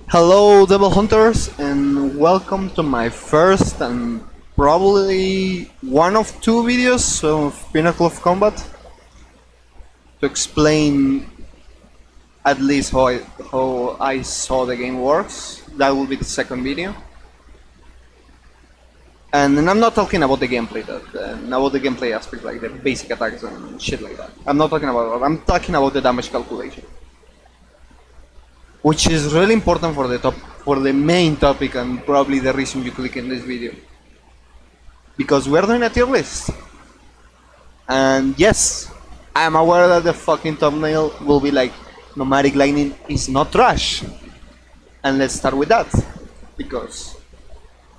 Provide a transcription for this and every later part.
Hello, Devil Hunters, and welcome to my first and probably one of two videos of Pinnacle of Combat to explain at least how I saw the game works. That will be the second video. And I'm not talking about the gameplay, about the gameplay aspect, like the basic attacks and shit like that. I'm not talking about that. I'm talking about the damage calculation, which is really important for the main topic and probably the reason you click in this video, because we're doing a tier list. And yes, I'm aware that the fucking thumbnail will be like, nomadic lightning is not trash, and let's start with that, because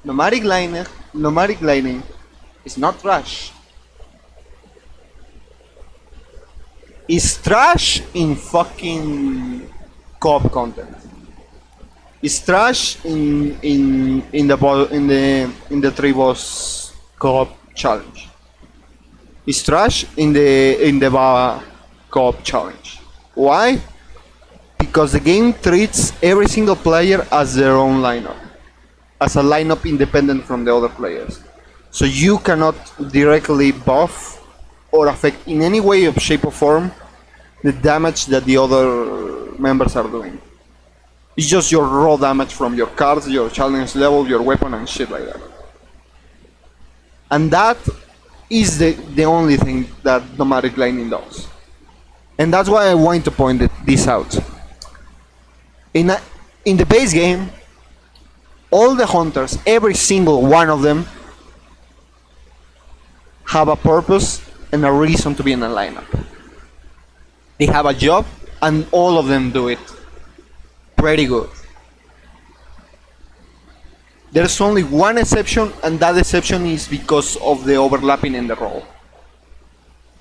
nomadic lightning is not trash. It's trash in fucking Coop content. It's trash in the three boss Coop challenge. It's trash in the baah Coop challenge. Why? Because the game treats every single player as their own lineup, as a lineup independent from the other players. So you cannot directly buff or affect in any way, or shape, or form the damage that the other members are doing. It's just your raw damage from your cards, your challenge level, your weapon, and shit like that. And that is the only thing that nomadic lightning does. And that's why I want to point this out. In the base game, all the hunters, every single one of them, have a purpose and a reason to be in a lineup. They have a job, and all of them do it pretty good. There's only one exception, and that exception is because of the overlapping in the role.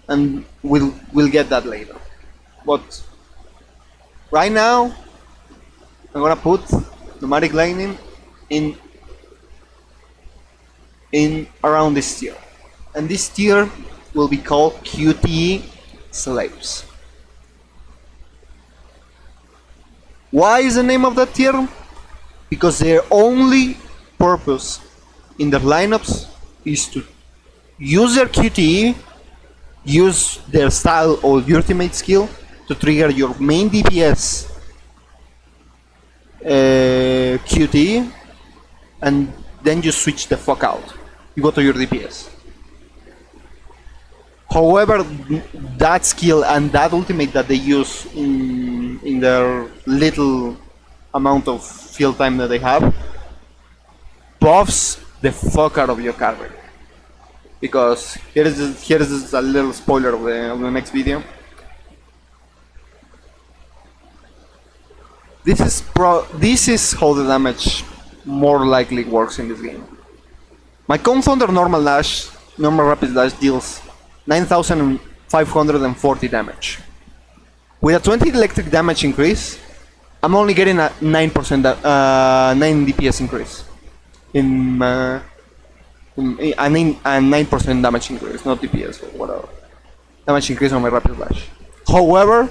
And we'll get that later. But right now, I'm gonna put nomadic lightning in around this tier, and this tier will be called QTE slaves. Why is the name of that tier? Because their only purpose in their lineups is to use their QTE, use their style or ultimate skill to trigger your main DPS QTE, and then you switch the fuck out. You go to your DPS. However, that skill and that ultimate that they use in their little amount of field time that they have buffs the fuck out of your character. Because here is a little spoiler of the next video. This is how the damage more likely works in this game. My Confounder normal rapid dash deals 9,540 damage. With a 20 electric damage increase, I'm only getting a 9% 9 DPS increase. A 9% damage increase, not DPS or whatever. Damage increase on my rapid dash. However,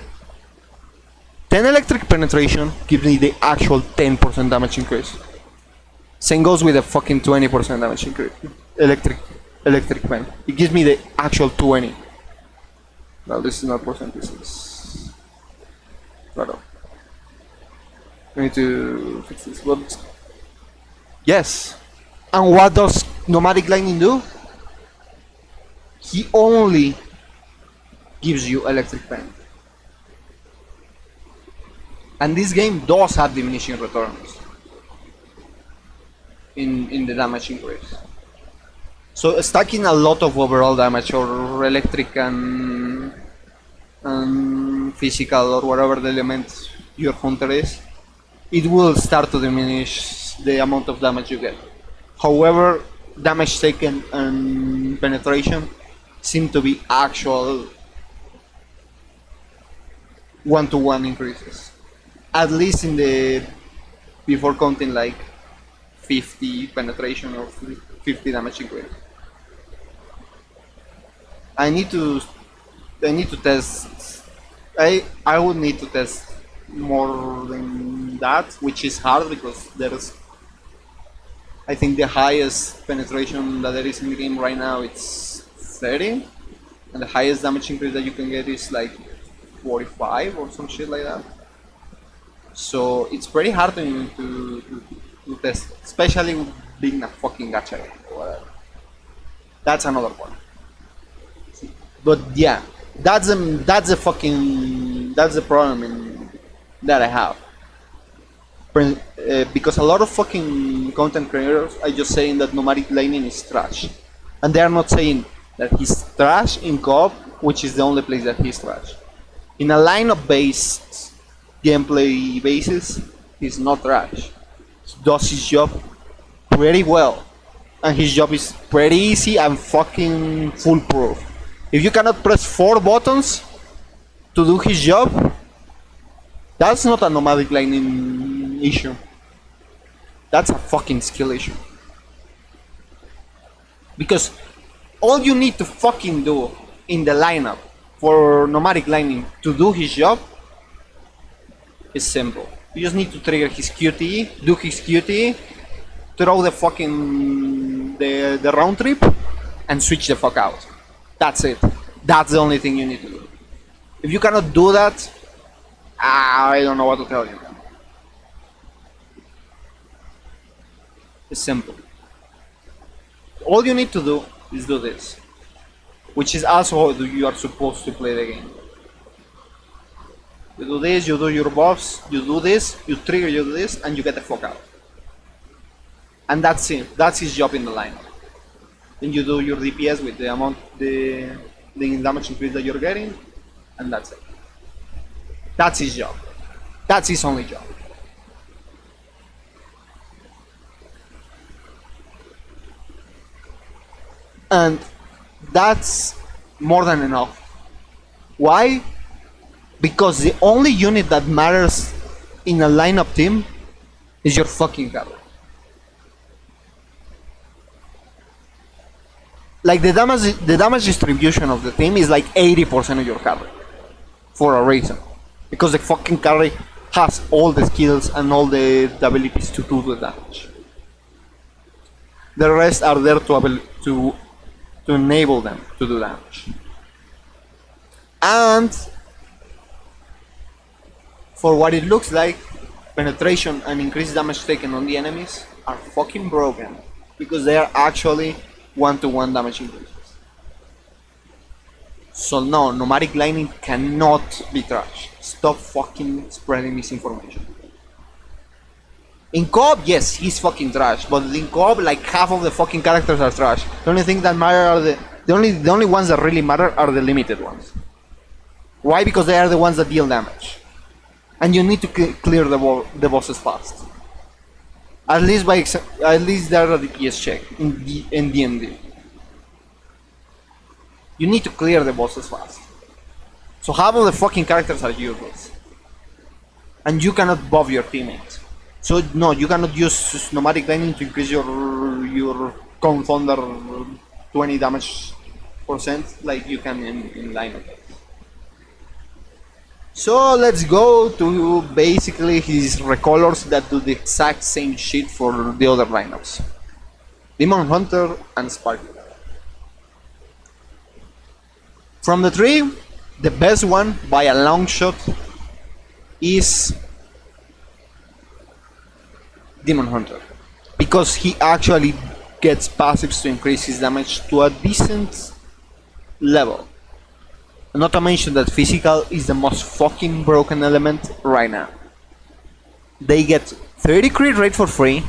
10 electric penetration gives me the actual 10% damage increase. Same goes with a fucking 20% damage increase. Electric pen. It gives me the actual 20. Well, this is not percent, this is... Right off. I need to fix this. But yes. And what does nomadic lightning do? He only gives you electric pen. And this game does have diminishing returns in the damage increase. So stacking a lot of overall damage, or electric and physical, or whatever the element your hunter is, it will start to diminish the amount of damage you get. However, damage taken and penetration seem to be actual one-to-one increases. At least in the before counting like 50 penetration or 50 damage increase. I need to test. I would need to test more than that, which is hard because there's, I think the highest penetration that there is in the game right now it's 30, and the highest damage increase that you can get is like 45 or some shit like that. So it's pretty hard to test, especially being a fucking gacha game or whatever. That's another point. But yeah, that's the problem that I have. Because a lot of fucking content creators are just saying that Nomadic Lightning is trash, and they are not saying that he's trash in Coop, which is the only place that he's trash. In a lineup-based gameplay basis, he's not trash. He does his job pretty well, and his job is pretty easy and fucking foolproof. If you cannot press 4 buttons to do his job, that's not a Nomadic Lightning issue. That's a fucking skill issue. Because all you need to fucking do in the lineup for Nomadic Lightning to do his job is simple. You just need to trigger his QTE, do his QTE, throw the fucking the round trip, and switch the fuck out. That's it. That's the only thing you need to do. If you cannot do that, I don't know what to tell you. It's simple. All you need to do is do this, which is also how you are supposed to play the game. You do this, you do your buffs, you do this, you trigger, you do this, and you get the fuck out. And that's it. That's his job in the lineup. Then you do your DPS with the amount, the damage increase that you're getting, and that's it. That's his job. That's his only job. And that's more than enough. Why? Because the only unit that matters in a lineup team is your fucking carry. Like the damage distribution of the team is like 80% of your carry. For a reason. Because the fucking carry has all the skills and all the abilities to do the damage. The rest are there to enable them to do damage. And for what it looks like, penetration and increased damage taken on the enemies are fucking broken. Because they are actually 1-to-1 damage increases. So no, Nomadic Lightning cannot be trash. Stop fucking spreading misinformation. In Coop, yes, he's fucking trash, but in Coop, like half of the fucking characters are trash. The only thing that matter are the only ones that really matter are the limited ones. Why? Because they are the ones that deal damage, and you need to clear the bosses fast. At least they are a DPS check in D&D. You need to clear the bosses fast. So half of the fucking characters are useless, and you cannot buff your teammates. So no, you cannot use Nomadic Lightning to increase your Thunder 20 damage % like you can in lineup. So let's go to basically his recolors that do the exact same shit for the other lineups. Demon Hunter and Sparkler. From the three, the best one by a long shot is Demon Hunter, because he actually gets passives to increase his damage to a decent level. Not to mention that physical is the most fucking broken element right now. They get 30 crit rate for free,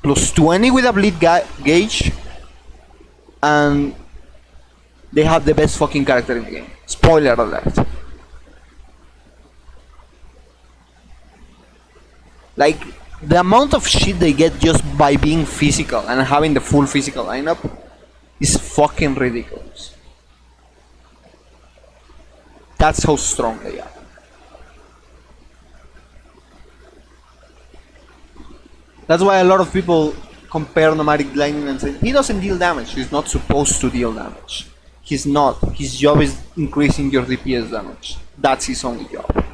plus 20 with a bleed gauge, and they have the best fucking character in the game. Spoiler alert. Like, the amount of shit they get just by being physical and having the full physical lineup is fucking ridiculous. That's how strong they are. That's why a lot of people compare Nomadic Lightning and say, he doesn't deal damage, he's not supposed to deal damage. He's not. His job is increasing your DPS damage. That's his only job.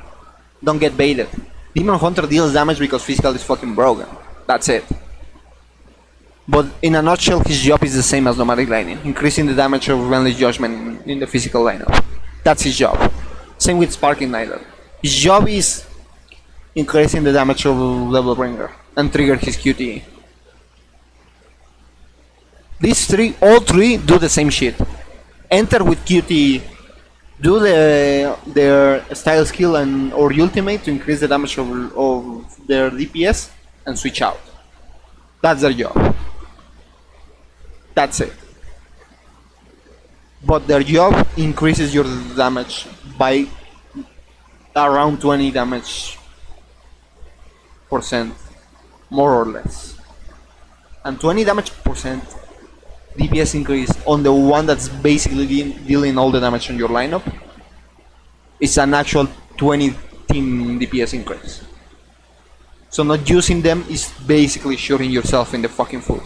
Don't get baited. Demon Hunter deals damage because physical is fucking broken. That's it. But in a nutshell, his job is the same as Nomadic Lightning, increasing the damage of Endless Judgment in the physical lineup. That's his job. Same with Sparking Knighter. His job is increasing the damage of Level Bringer and trigger his QTE. These three, all three, do the same shit. Enter with QTE, do their style skill and or ultimate to increase the damage of their DPS and switch out. That's their job. That's it. But their job increases your damage by around 20 damage percent, more or less. And 20 damage percent DPS increase on the one that's basically dealing all the damage on your lineup is an actual 20 team DPS increase. So not using them is basically shooting yourself in the fucking foot.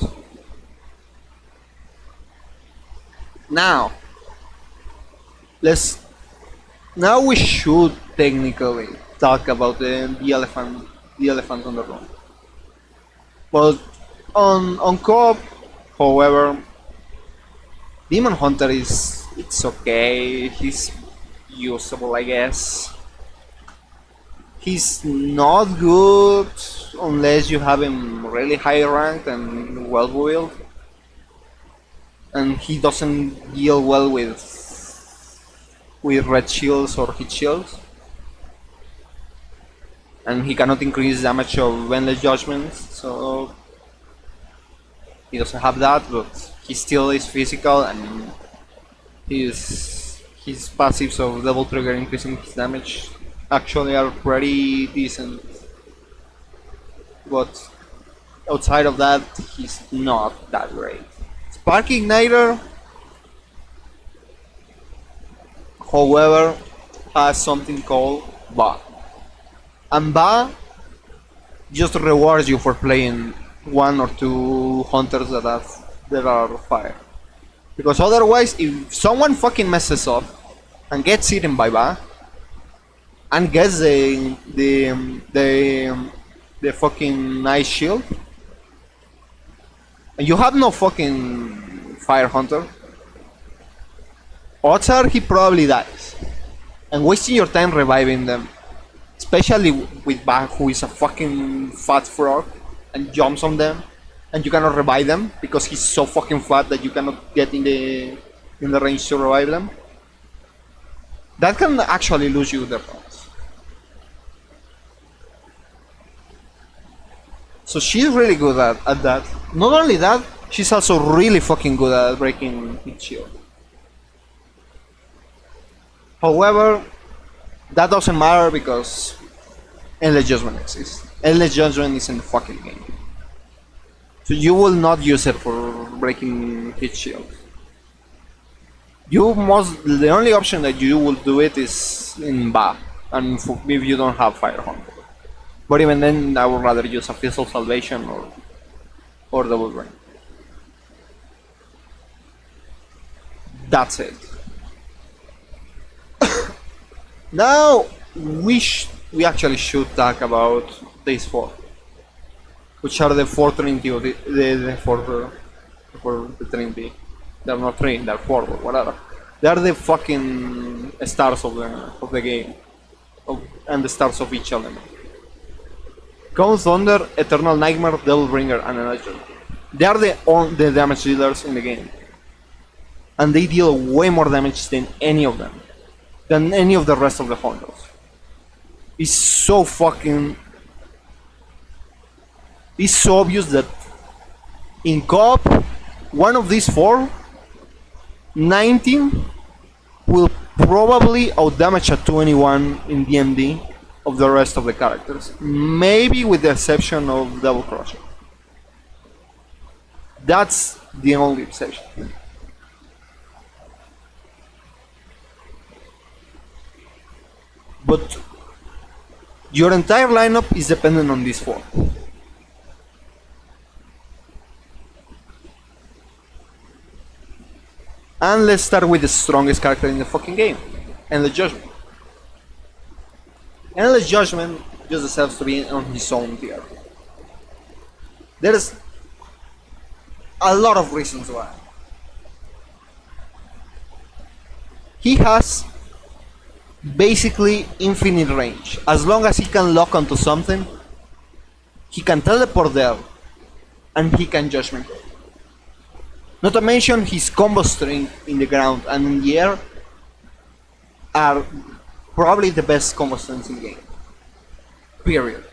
Now we should technically talk about the elephant on the room. But on Coop, however, Demon Hunter it's okay. He's usable, I guess. He's not good unless you have him really high ranked and well built. And he doesn't deal well with red shields or hit shields. And he cannot increase damage of Endless Judgments, so he doesn't have that, but he still is physical and his passives of double trigger increasing his damage actually are pretty decent. But outside of that, he's not that great. Spark Igniter, however, has something called baah. And baah just rewards you for playing one or two hunters that are fire. Because otherwise, if someone fucking messes up and gets eaten by baah and gets the fucking nice shield, and you have no fucking fire hunter, odds are he probably dies. And wasting your time reviving them, especially with baah, who is a fucking fat frog and jumps on them, and you cannot revive them because he's so fucking fat that you cannot get in the range to revive them. That can actually lose you the rounds. So she's really good at that. Not only that, she's also really fucking good at breaking hit shield. However, that doesn't matter because Endless Judgment exists. Endless Judgment is in the fucking game. So you will not use it for breaking hit shield. The only option that you will do it is in baah, and if you don't have Fire Hunter. But even then, I would rather use a Fist of Salvation or Double Brain. That's it. Now we actually should talk about these four, which are the four Trinity of the Trinity. They're not three, they're four, but whatever. They're the fucking stars of the game, and the stars of each element. Cone Thunder, Eternal Nightmare, Devil Bringer, and Energy. They are the damage dealers in the game, and they deal way more damage than any of them, than any of the rest of the hunters. It's so obvious that in Coop, one of these four, 19, will probably outdamage a 21 in DMD of the rest of the characters. Maybe with the exception of Double Crusher. That's the only exception. But your entire lineup is dependent on these four. And let's start with the strongest character in the fucking game, Endless Judgment. Endless Judgment just deserves to be on his own tier. There's a lot of reasons why. He has basically infinite range. As long as he can lock onto something, he can teleport there, and he can judgment call. Not to mention his combo string in the ground and in the air are probably the best combo strings in the game. Period.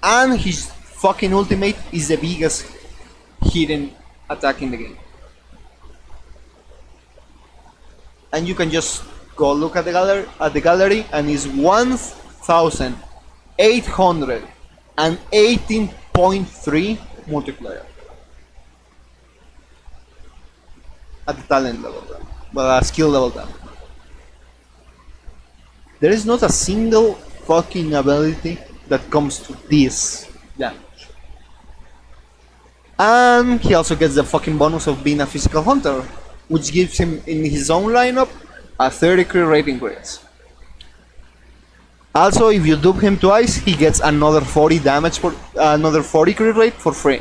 And his fucking ultimate is the biggest hidden attack in the game. And you can just go look at the gallery and it's 1818.3 multiplier at the talent level, but skill level down. There is not a single fucking ability that comes to this damage. And he also gets the fucking bonus of being a physical hunter, which gives him in his own lineup a 30 crit rate increase. Also, if you dupe him twice, he gets another 40 damage for another 40 crit rate for free,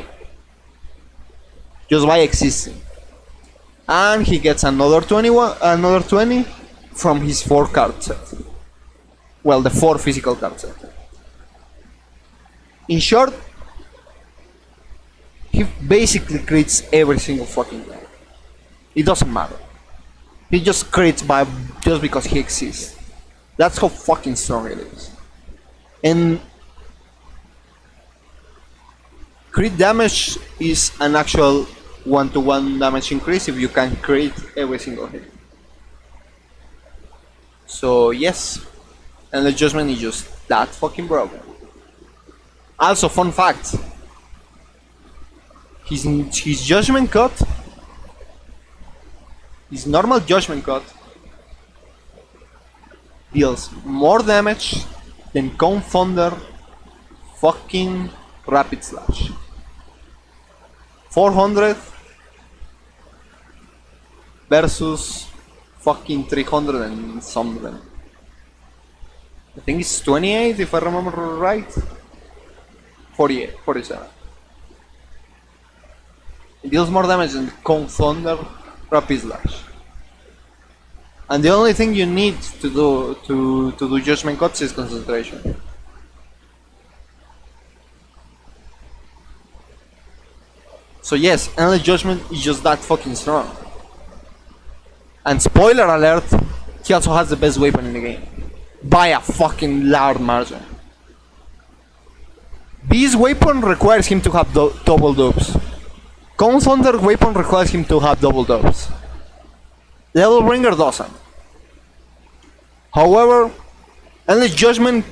just by existing. And he gets another 20 from his 4 card set. Well, the 4 physical card set. In short, he basically crits every single fucking game. It doesn't matter. He just crits just because he exists. That's how fucking strong it is. And crit damage is an actual 1-to-1 damage increase if you can crit every single hit. So yes, and the judgment is just that fucking broken. Also, fun fact: his judgment cut, his normal judgment cut, deals more damage than Confunder fucking Rapid Slash. 400 versus fucking 300 and something. I think it's 28 if I remember right. 48, 47. It deals more damage than Confunder Rapid Slash. And the only thing you need to do judgment cuts is concentration. So yes, Endless Judgment is just that fucking strong. And spoiler alert, he also has the best weapon in the game. By a fucking large margin. This weapon requires him to have double dupes. Thunder weapon requires him to have double dupes. Level Bringer doesn't. However, Endless Judgment,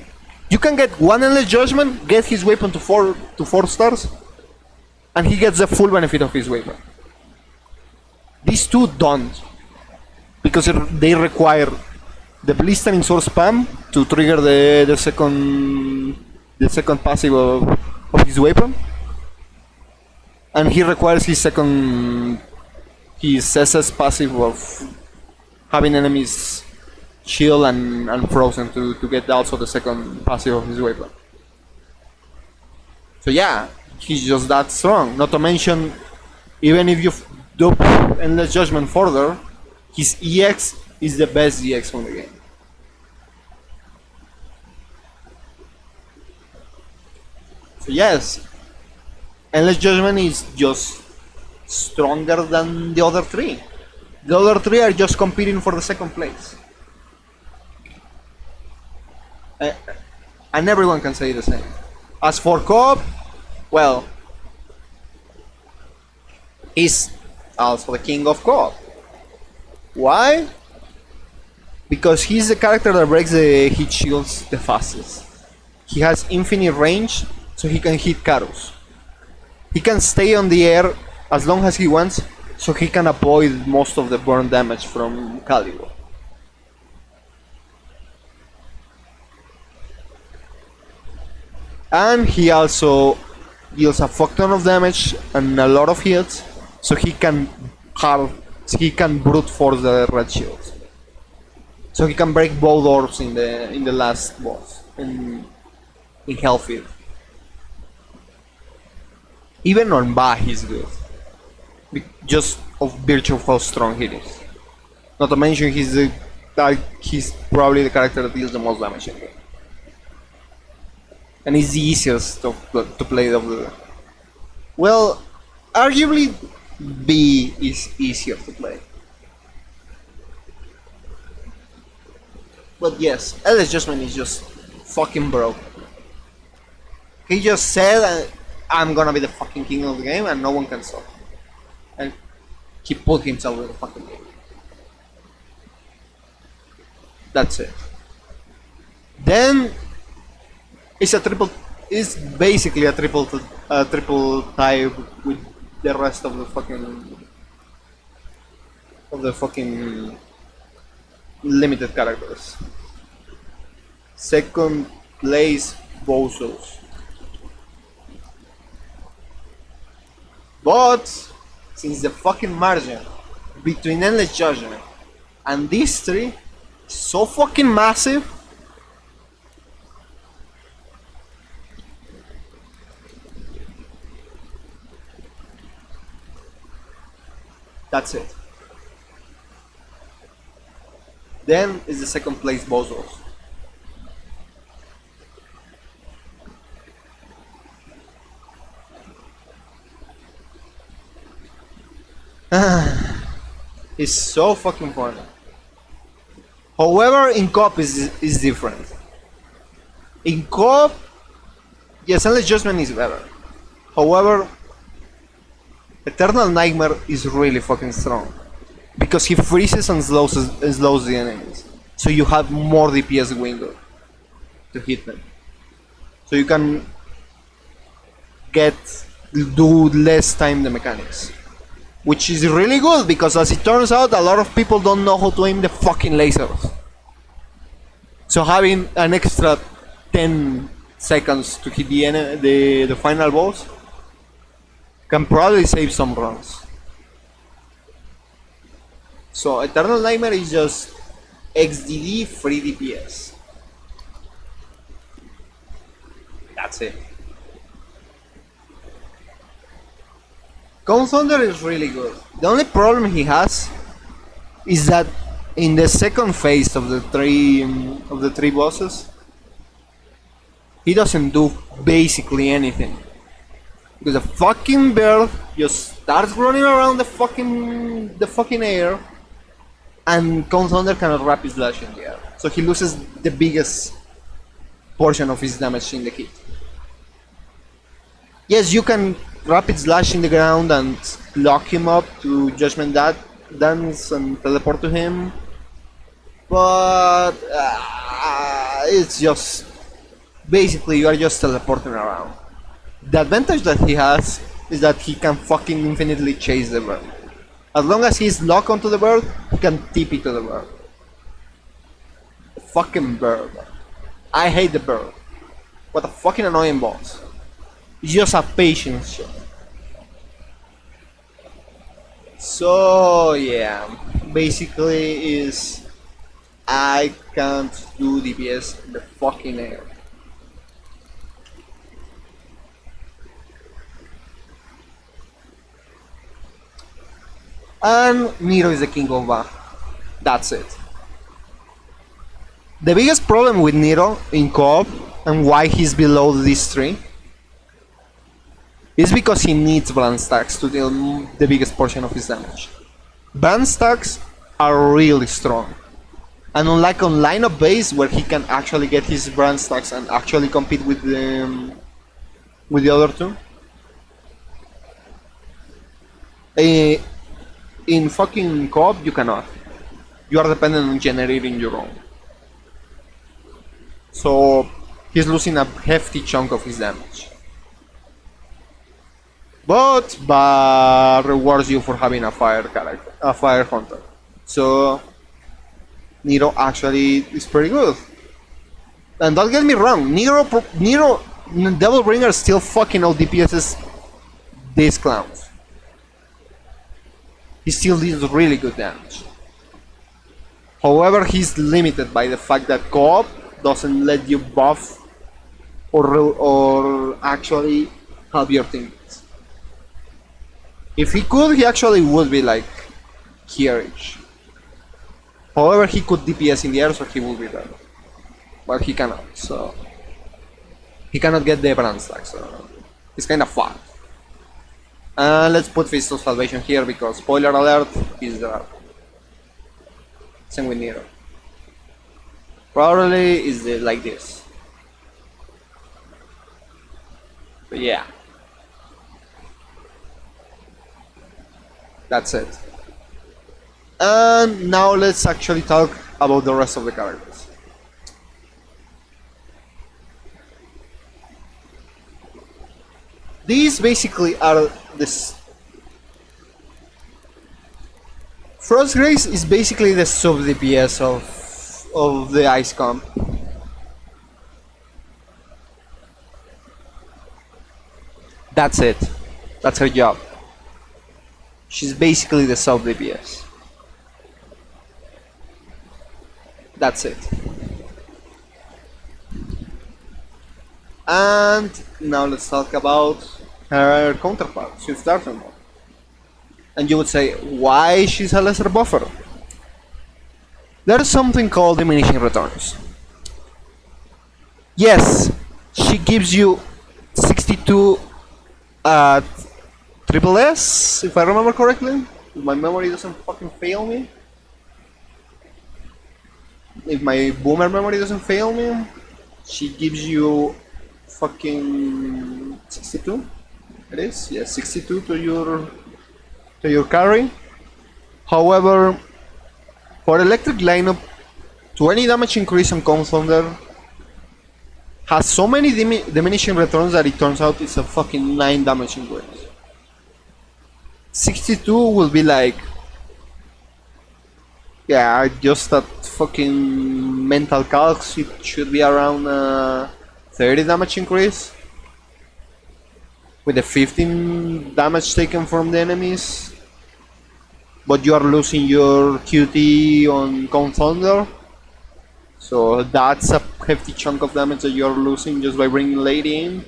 you can get one Endless Judgment, get his weapon to 4 stars, and he gets the full benefit of his weapon. These two don't, because they require the Blistering Sword spam to trigger the second passive of his weapon, and he requires his SS passive of having enemies shield and frozen to get also the second passive of his weapon. So yeah, he's just that strong. Not to mention, even if you dupe Endless Judgment further, his EX is the best EX from the game. So yes, Endless Judgment is just stronger than the other three. The other three are just competing for the second place. And everyone can say the same. As for Coop, well, he's also the king of Coop. Why? Because he's the character that breaks the hit shields the fastest. He has infinite range, so he can hit Karus. He can stay on the air as long as he wants, so he can avoid most of the burn damage from Calibur. And he also deals a fuck ton of damage and a lot of hits, so he can brute force the red shields. so he can break both orbs in the last boss in Hellfield. Even on baah he's good, just of virtue of how strong he is. Not to mention he's probably the character that deals the most damage in the game. And he's the easiest to play of the... Well, arguably B is easier to play. But yes, L.S. Justman is just fucking broke. He just said, I'm gonna be the fucking king of the game and no one can stop. And he put himself in the fucking game. That's it. Then it's basically a triple tie with the rest of the fucking limited characters. Second place, bozos. But since the fucking margin between Endless Judgment and these three is so fucking massive, that's it. Then is the second place bozos. It's so fucking funny. However, in Coop is different. In Coop, yes, Endless Judgment is better. However, Eternal Nightmare is really fucking strong because he freezes and slows the enemies, so you have more DPS window to hit them. So you can do less time the mechanics, which is really good because, as it turns out, a lot of people don't know how to aim the fucking lasers. So having an extra 10 seconds to hit the final boss can probably save some runs. So Eternal Nightmare is just XDD free DPS. That's it. Count Thunder is really good. The only problem he has is that in the second phase of the three bosses, he doesn't do basically anything. Because the fucking bird just starts running around the fucking air, and Count Thunder cannot rapid slash in the air. So he loses the biggest portion of his damage in the hit. Yes, you can rapid slash in the ground and lock him up to Judgment Dance and teleport to him, but it's just basically you are just teleporting around. The advantage that he has is that he can fucking infinitely chase the bird. As long as he's locked onto the bird, he can TP to the bird. The fucking bird. I hate the bird. What a fucking annoying boss. It's just a patience shot. So yeah, basically is I can't do DPS in the fucking air. And Nero is the king of baah. That's it. The biggest problem with Nero in Coop and why he's below these three is because he needs brand stacks to deal the biggest portion of his damage. Brand stacks are really strong. And unlike on lineup base where he can actually get his brand stacks and actually compete with the other two, in fucking Coop you cannot. You are dependent on generating your own. So he's losing a hefty chunk of his damage. But baah rewards you for having a fire character, a fire hunter. So Nero actually is pretty good. And don't get me wrong, Nero Devil Bringer still fucking out DPS's these clowns. He still deals really good damage. However, he's limited by the fact that Coop doesn't let you buff or actually help your teammates. If he could, he actually would be like here-ish. However, he could DPS in the air, so he would be there. But he cannot, so he cannot get the brand stack, so it's kind of fucked. Let's put Fist of Salvation here because spoiler alert is there. Same with Nero. Probably is like this. But yeah. That's it. And now let's actually talk about the rest of the characters. These basically are this. Frost Grace is basically the sub DPS of the Ice Comp. That's it. That's her job. She's basically the sub DPS. That's it. And now let's talk about her counterpart, Swift Arsenal. And you would say, why she's a lesser buffer? There's something called diminishing returns. Yes, she gives you 62 at triple S, if I remember correctly. If my memory doesn't fucking fail me. If my boomer memory doesn't fail me, she gives you fucking 62. It is, yes, 62 to your carry. However, for electric lineup, 20 damage increase on Cone Thunder has so many diminishing returns that it turns out it's a fucking 9 damage increase. 62 will be like, yeah, just that fucking mental calcs, it should be around 30 damage increase with the 15 damage taken from the enemies, but you are losing your QT on Cone Thunder, so that's a hefty chunk of damage that you are losing just by bringing Lady in.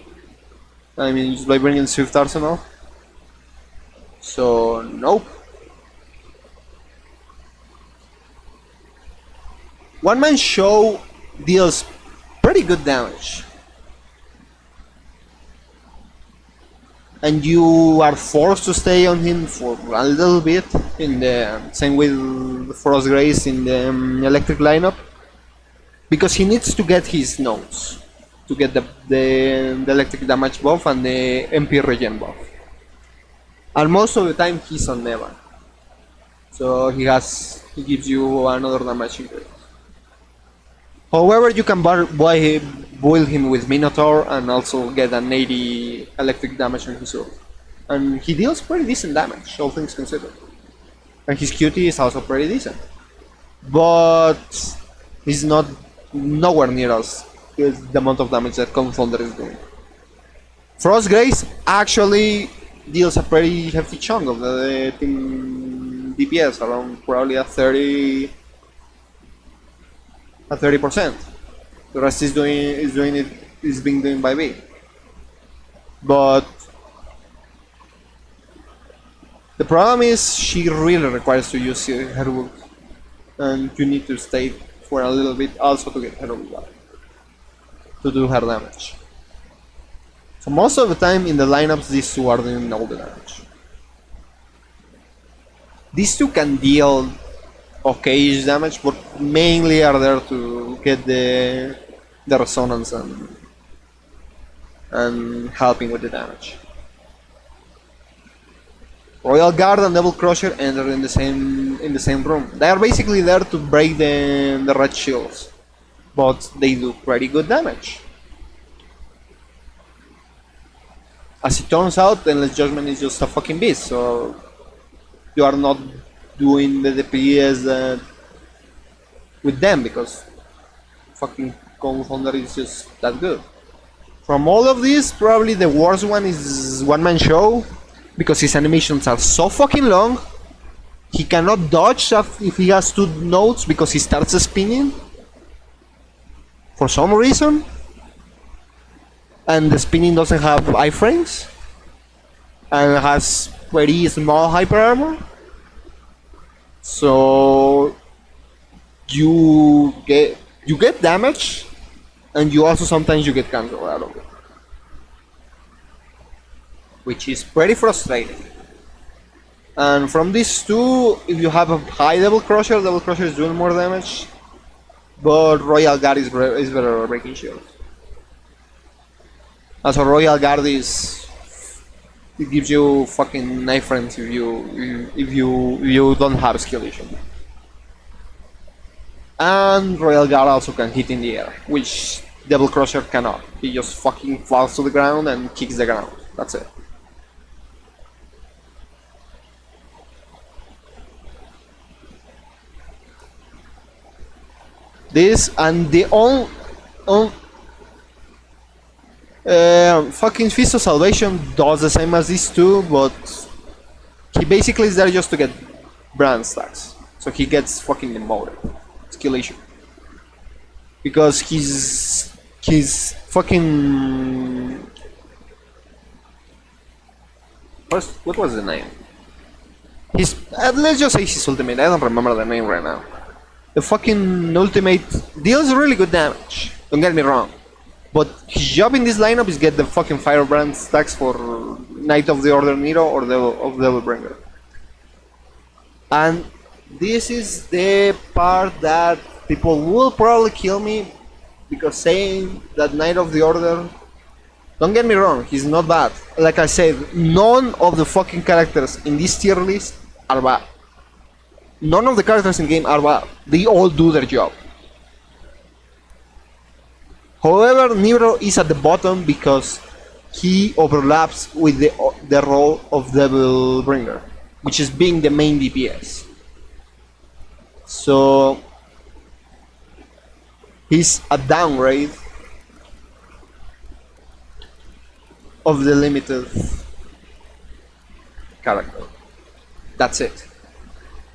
I mean, just by bringing Swift Arsenal. So nope. One Man Show deals pretty good damage, and you are forced to stay on him for a little bit. In the same with Frost Grace in the electric lineup, because he needs to get his nodes to get the electric damage buff and the MP regen buff. And most of the time he's on Neva, so he gives you another damage increase. However, you can build him with Minotaur and also get an 80 electric damage on his ult. And he deals pretty decent damage, all things considered. And his QT is also pretty decent. But he's not nowhere near us with the amount of damage that Cone Thunder is doing. Frost Grace actually deals a pretty hefty chunk of the team DPS, around probably a 30%. The rest is being done by B. But the problem is she really requires to use her ult, and you need to stay for a little bit also to get her ult back, to do her damage. So most of the time in the lineups, these two are doing all the damage. These two can deal okay damage, but mainly are there to get the resonance and helping with the damage. Royal Guard and Devil Crusher enter in the same room. They are basically there to break the red shields, but they do pretty good damage. As it turns out, Endless Judgment is just a fucking beast, so you are not doing the DPS with them because fucking Cone Thunder is just that good. From all of these, probably the worst one is One Man Show, because his animations are so fucking long He cannot dodge if he has 2 nodes because he starts spinning for some reason, and the spinning doesn't have iframes and has very small hyper armor, so you get damage, and you also sometimes you get cancel out of it, which is pretty frustrating. And from these two, if you have a high Devil Crusher is doing more damage, but Royal Guard is better at breaking shields. As a Royal Guard it gives you fucking knife frames if you don't have skill issue. And Royal Guard also can hit in the air, which Devil Crusher cannot. He just fucking falls to the ground and kicks the ground. That's it. This and the fucking Feast of Salvation does the same as these two, but he basically is there just to get brand stacks. So he gets fucking demoted. Skill issue. Because he's fucking... What was the name? Let's just say his ultimate, I don't remember the name right now. The fucking ultimate deals really good damage, don't get me wrong. But his job in this lineup is get the fucking Firebrand stacks for Knight of the Order Nero or Devil Bringer. And this is the part that people will probably kill me, because saying that Knight of the Order, don't get me wrong, he's not bad. Like I said, none of the fucking characters in this tier list are bad. None of the characters in the game are bad. They all do their job. However, Nero is at the bottom because he overlaps with the role of Devil Bringer, which is being the main DPS. So he's a downgrade of the limited character. That's it.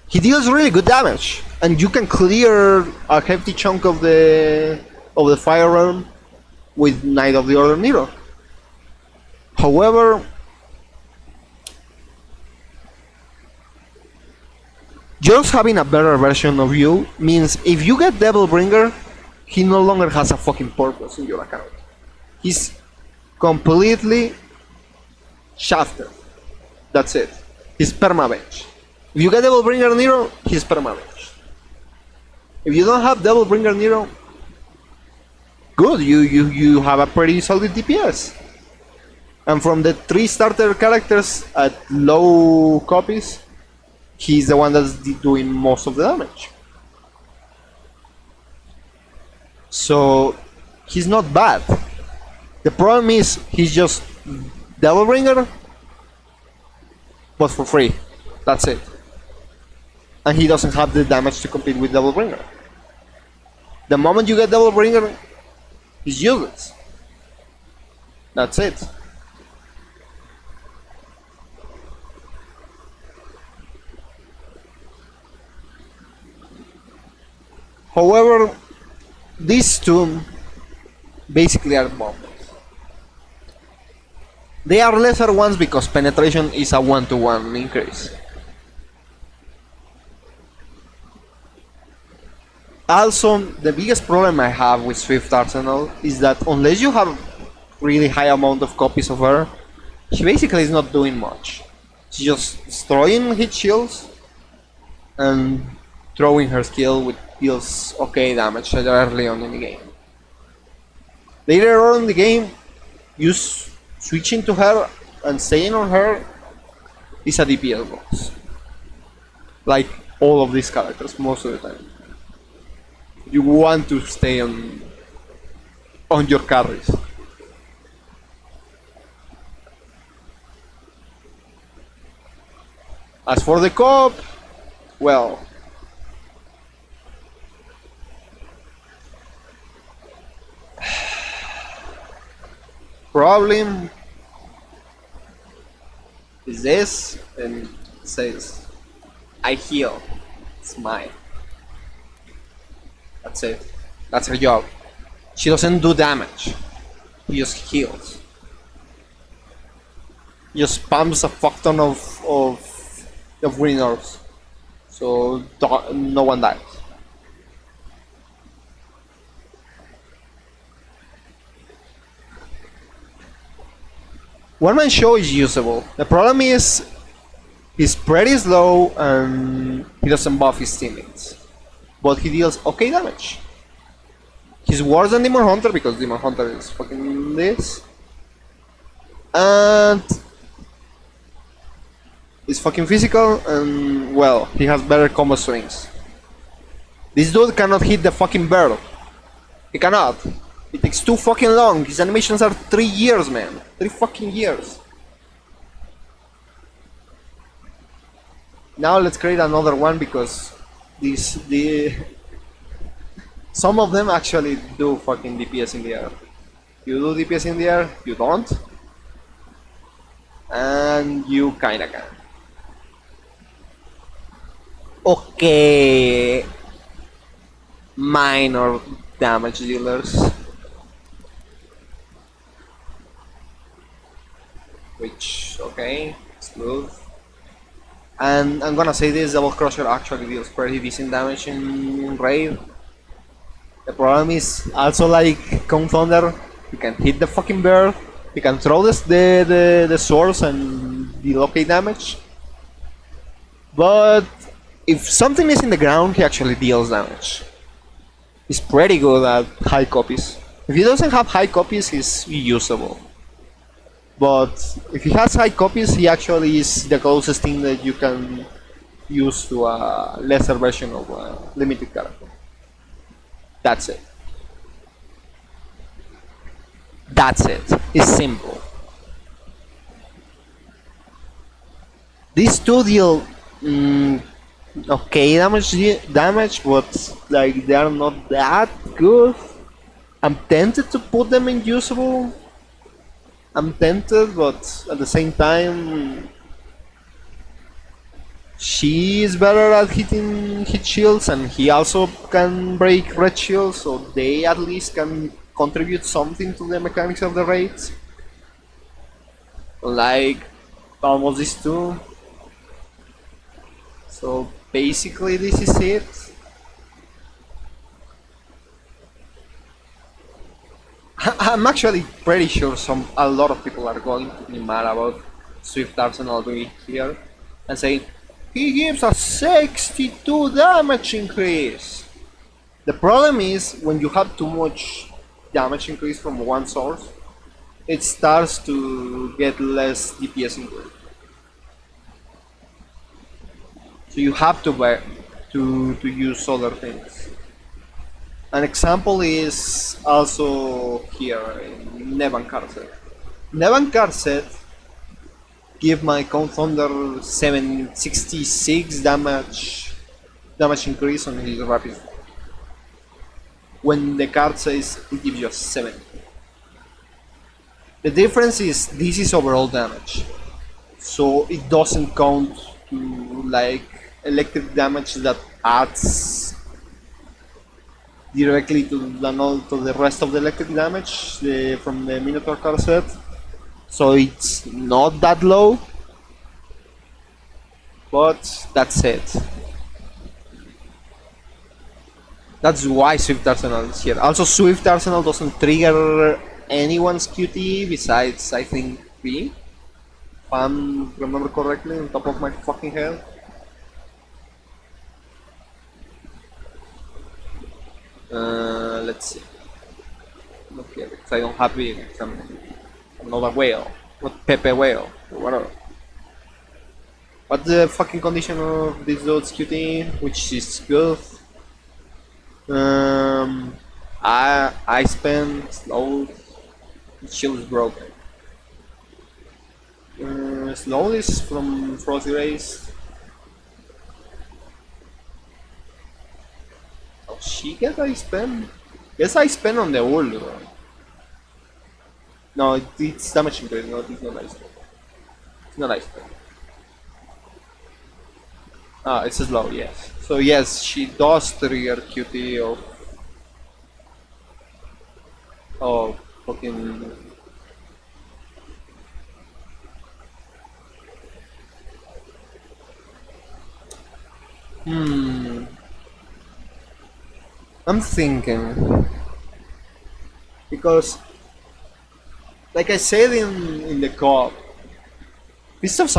He deals really good damage, and you can clear a hefty chunk of the fire realm with Knight of the Order Nero. However, just having a better version of you means if you get Devil Bringer, he no longer has a fucking purpose in your account. He's completely shafted. That's it. He's permabench. If you get Devil Bringer Nero, he's permabench. If you don't have Devil Bringer Nero, good, you have a pretty solid DPS. And from the 3 starter characters at low copies, he's the one that's doing most of the damage. So he's not bad. The problem is he's just Devil Bringer, but for free. That's it. And he doesn't have the damage to compete with Devil Bringer. The moment you get Devil Bringer, he's useless. That's it. However, these two basically are bombs. They are lesser ones because penetration is a 1-to-1 increase. Also, the biggest problem I have with Swift Arsenal is that unless you have really high amount of copies of her, she basically is not doing much. She's just destroying hit shields and throwing her skill, which deals okay damage early on in the game. Later on in the game, switching to her and staying on her is a DPS box. Like all of these characters, most of the time. You want to stay on your carries. As for the Coop, well, problem is this, and it says I heal. It's mine. That's it. That's her job. She doesn't do damage. She just heals. Just spams a fuck ton of green orbs. So no one dies. One man show is usable. The problem is he's pretty slow and he doesn't buff his teammates. But he deals okay damage. He's worse than Demon Hunter because Demon Hunter is fucking this. And he's fucking physical and well, he has better combo swings. This dude cannot hit the fucking bird. He cannot. It takes too fucking long. His animations are 3 years, man. 3 fucking years. Now let's create another one because some of them actually do fucking DPS in the air. You do DPS in the air, you don't. And you kinda can. Okay. Minor damage dealers. Which, okay, smooth. And I'm gonna say this, Double Crusher actually deals pretty decent damage in raid. The problem is also like Kung Thunder, you can hit the fucking bird, you can throw the swords and deal okay damage. But if something is in the ground, he actually deals damage. He's pretty good at high copies. If he doesn't have high copies, he's usable. But if he has high copies, he actually is the closest thing that you can use to a lesser version of a limited character. That's it. That's it. It's simple. These two deal okay damage, but like they are not that good. I'm tempted to put them in usable. I'm tempted, but at the same time, she is better at hitting hit shields, and he also can break red shields, so they at least can contribute something to the mechanics of the raids. Like almost these two. So basically, this is it. I'm actually pretty sure a lot of people are going to be mad about Swift Arsenal being here and saying he gives a 62 damage increase. The problem is when you have too much damage increase from one source, it starts to get less DPS increase. So you have to use other things. An example is also here in Nevan Carset. Nevan Carset give my Count Thunder 766 damage increase on his rapid. When the card says it gives you a 7. The difference is this is overall damage, so it doesn't count to like electric damage that adds directly to the rest of the electric damage from the Minotaur card set. So it's not that low, but that's it. That's why Swift Arsenal is here. Also, Swift Arsenal doesn't trigger anyone's QTE besides, I think, B. If I remember correctly on top of my fucking head. Let's see. Okay, because I don't have B. I'm not a whale. Not Pepe whale. Or whatever. What's the fucking condition of this dude's QTE? Which is good. I spent slow. Shield is broken. Slow is from Frosty Race. Oh shit, I spend. Guess I spend on the wool. No, it's damage increase. No, it's not nice. It's not nice. Ah, it's slow, yes. So yes, she does trigger QT of fucking. Hmm. I'm thinking because, like I said in the co-op, Fist of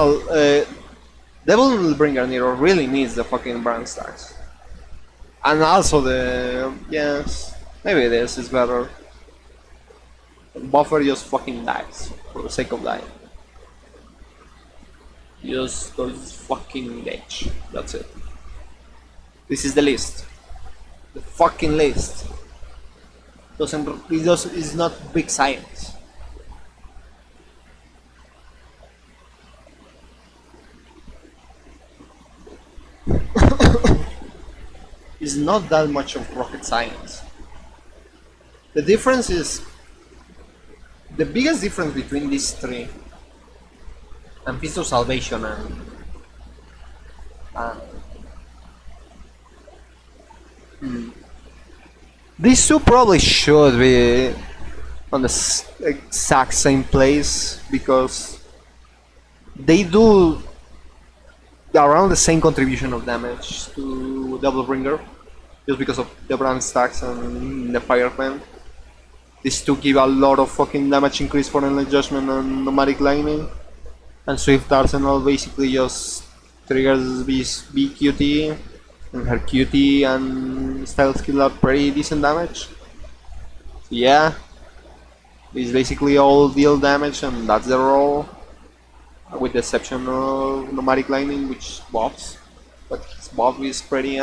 Devil Bringer Nero really needs the fucking brand stacks. And also the yes, maybe this is better. Buffer just fucking dies for the sake of dying. Just goes fucking bitch. That's it. This is the list. The fucking list. Doesn't it just is not big science. It's not that much of rocket science. The difference is the biggest difference between these three and Feast of Salvation and these two probably should be on the exact same place because they do around the same contribution of damage to Double Bringer just because of the brand stacks and the fire pen. These two give a lot of fucking damage increase for Endless Judgment and Nomadic Lightning, and Swift Arsenal basically just triggers this BQT, and her QT and style skill are pretty decent damage. So yeah, it's basically all deal damage and that's the role, with the exception of Nomadic Lightning, which buffs, but his buff is pretty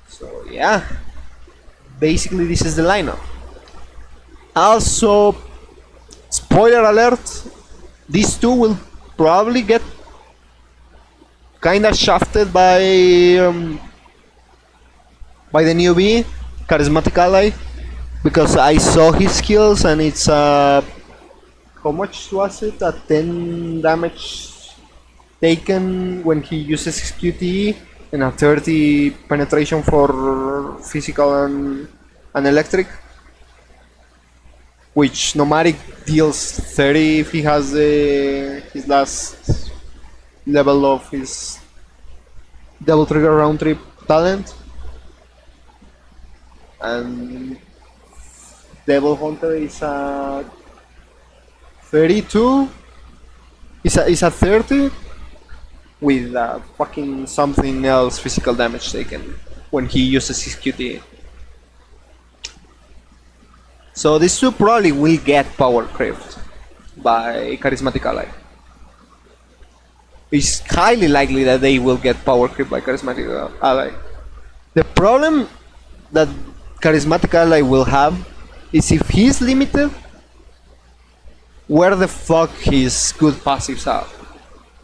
So yeah, basically this is the lineup. Also, spoiler alert, these two will probably get kinda shafted by the newbie, Charismatic Ally, because I saw his skills and it's how much was it? 10 damage taken when he uses his QTE and a 30 penetration for physical and electric. Which Nomadic deals 30 if he has his last level of his double trigger round trip talent. And Devil Hunter is a 32. Is a 30 with fucking something else physical damage taken when he uses his QT. So these two probably will get power crept by Charismatic Ally. It's highly likely that they will get power creep by Charismatic Ally. The problem that Charismatic Ally will have is if he's limited, where the fuck his good passives are.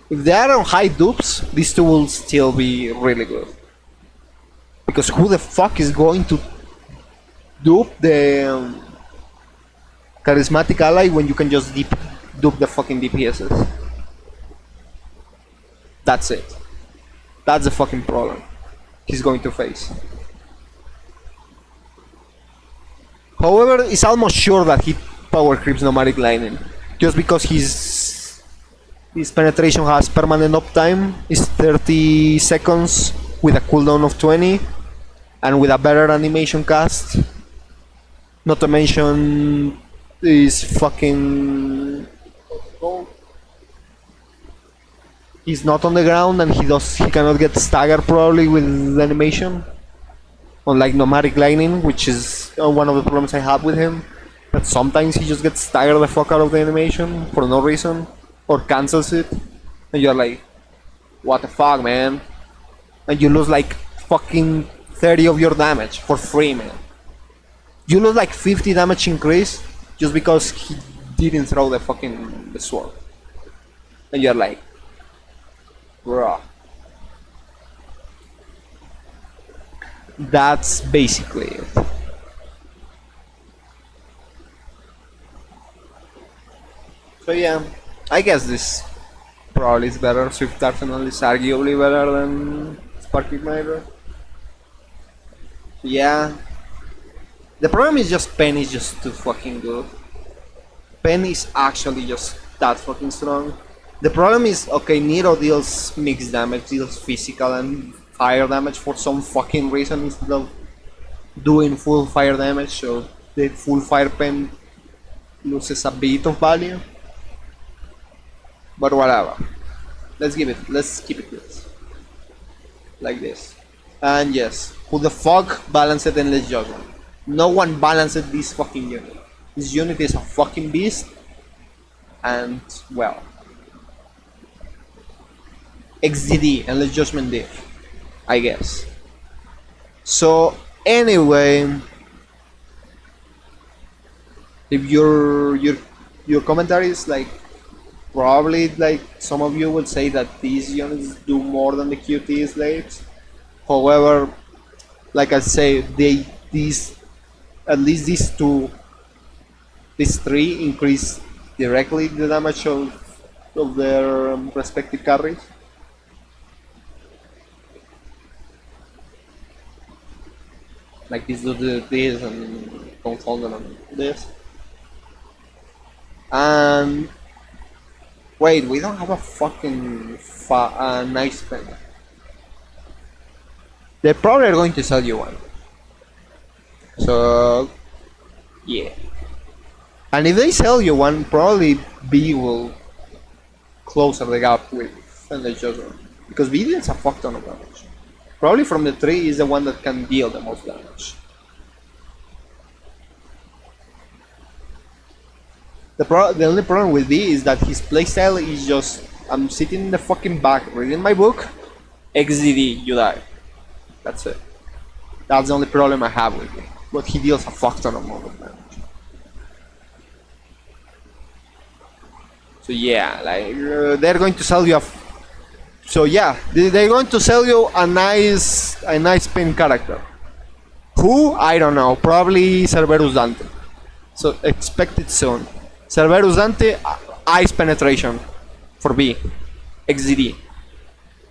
If they are on high dupes, these two will still be really good. Because who the fuck is going to dupe the Charismatic Ally when you can just dupe the fucking DPSs? That's it. That's the fucking problem he's going to face. However, it's almost sure that he power creeps Nomadic Lightning, just because his penetration has permanent uptime, is 30 seconds with a cooldown of 20, and with a better animation cast. Not to mention, is fucking. He's not on the ground and he cannot get staggered probably with animation. Unlike Nomadic Lightning, which is one of the problems I have with him. That sometimes he just gets staggered the fuck out of the animation for no reason. Or cancels it. And you're like, what the fuck, man? And you lose like fucking 30 of your damage for free, man. You lose like 50 damage increase just because he didn't throw the sword. And you're like, bruh. That's basically it. So yeah, I guess this probably is better. Swift Arsenal is arguably better than Spark Igniter. Yeah. The problem is just Pen is just too fucking good. Pen is actually just that fucking strong. The problem is, okay, Nero deals mixed damage, deals physical and fire damage for some fucking reason instead of doing full fire damage, so the full fire pen loses a bit of value. But whatever. Let's keep it this. Like this. And yes, who the fuck balanced Endless Judgment? No one balanced this fucking unit. This unit is a fucking beast. And, well, XDD, Endless Judgment diff, I guess. So, anyway, if your commentary is like, probably like some of you will say that these units do more than the QT slaves. However, like I say, at least these three increase directly the damage of their respective carries. Like this do this and confound them on this. And wait, we don't have a fucking nice pen. They probably are going to sell you one. So yeah. And if they sell you one, probably B will closer the gap with Endless Judgment. Because B deals a fuck ton of damage. Probably from the three is the one that can deal the most damage. The only problem with B is that his playstyle is just, I'm sitting in the fucking back reading my book, XDD, you die. That's it. That's the only problem I have with him. But he deals a fuck ton of more damage. So yeah, like they're going to sell you a. So yeah, they're going to sell you a nice pen character. Who? I don't know. Probably Cerberus Dante. So expect it soon. Cerberus Dante, Ice Penetration for B, XDD.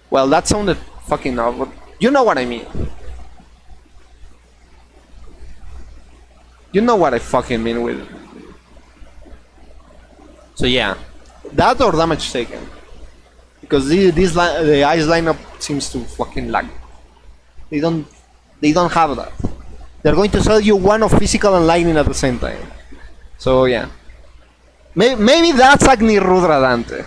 Well, that sounded fucking off, but you know what I mean. You know what I fucking mean with it. So yeah, that or damage taken. Because the ice lineup seems to fucking lag. They don't have that. They're going to sell you one of physical and lightning at the same time. So yeah, maybe that's Agni Rudra Dante.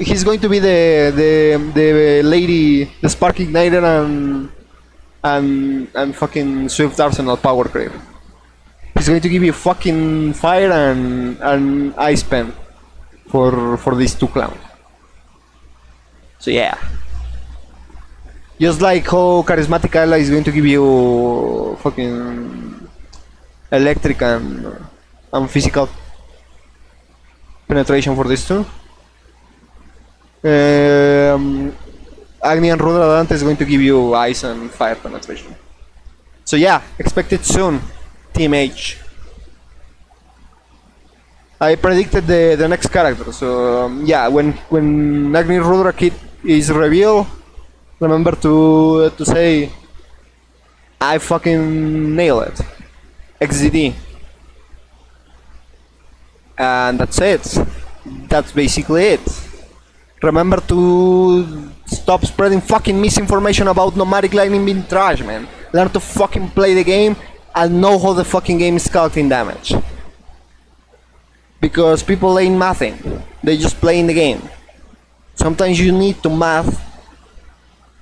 He's going to be the lady, the Spark Igniter and fucking Swift Arsenal power creep. He's going to give you fucking fire and ice pen for these two clowns. So yeah, just like how charismatic ally is going to give you fucking electric and physical penetration for these two. Agni and Rudra Dante is going to give you ice and fire penetration. So yeah, expect it soon, Team H. I predicted the next character, so yeah, when Agni Rudra Kit is revealed, remember to say I fucking nail it. XZD. And that's it. That's basically it. Remember to stop spreading fucking misinformation about Nomadic Lightning being trash, man. Learn to fucking play the game and know how the fucking game is calculating damage. Because people ain't mathing, they just playing the game. Sometimes you need to math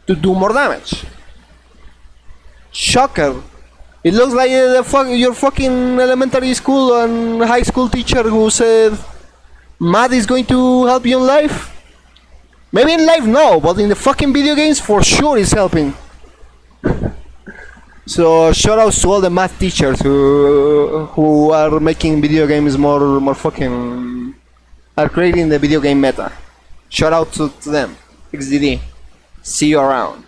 to do more damage. Shocker! It looks like your fucking elementary school and high school teacher who said math is going to help you in life. Maybe in life no, but in the fucking video games for sure it's helping. So shout outs to all the math teachers who are making video games more fucking, are creating the video game meta. Shout out to them. XDD. See you around.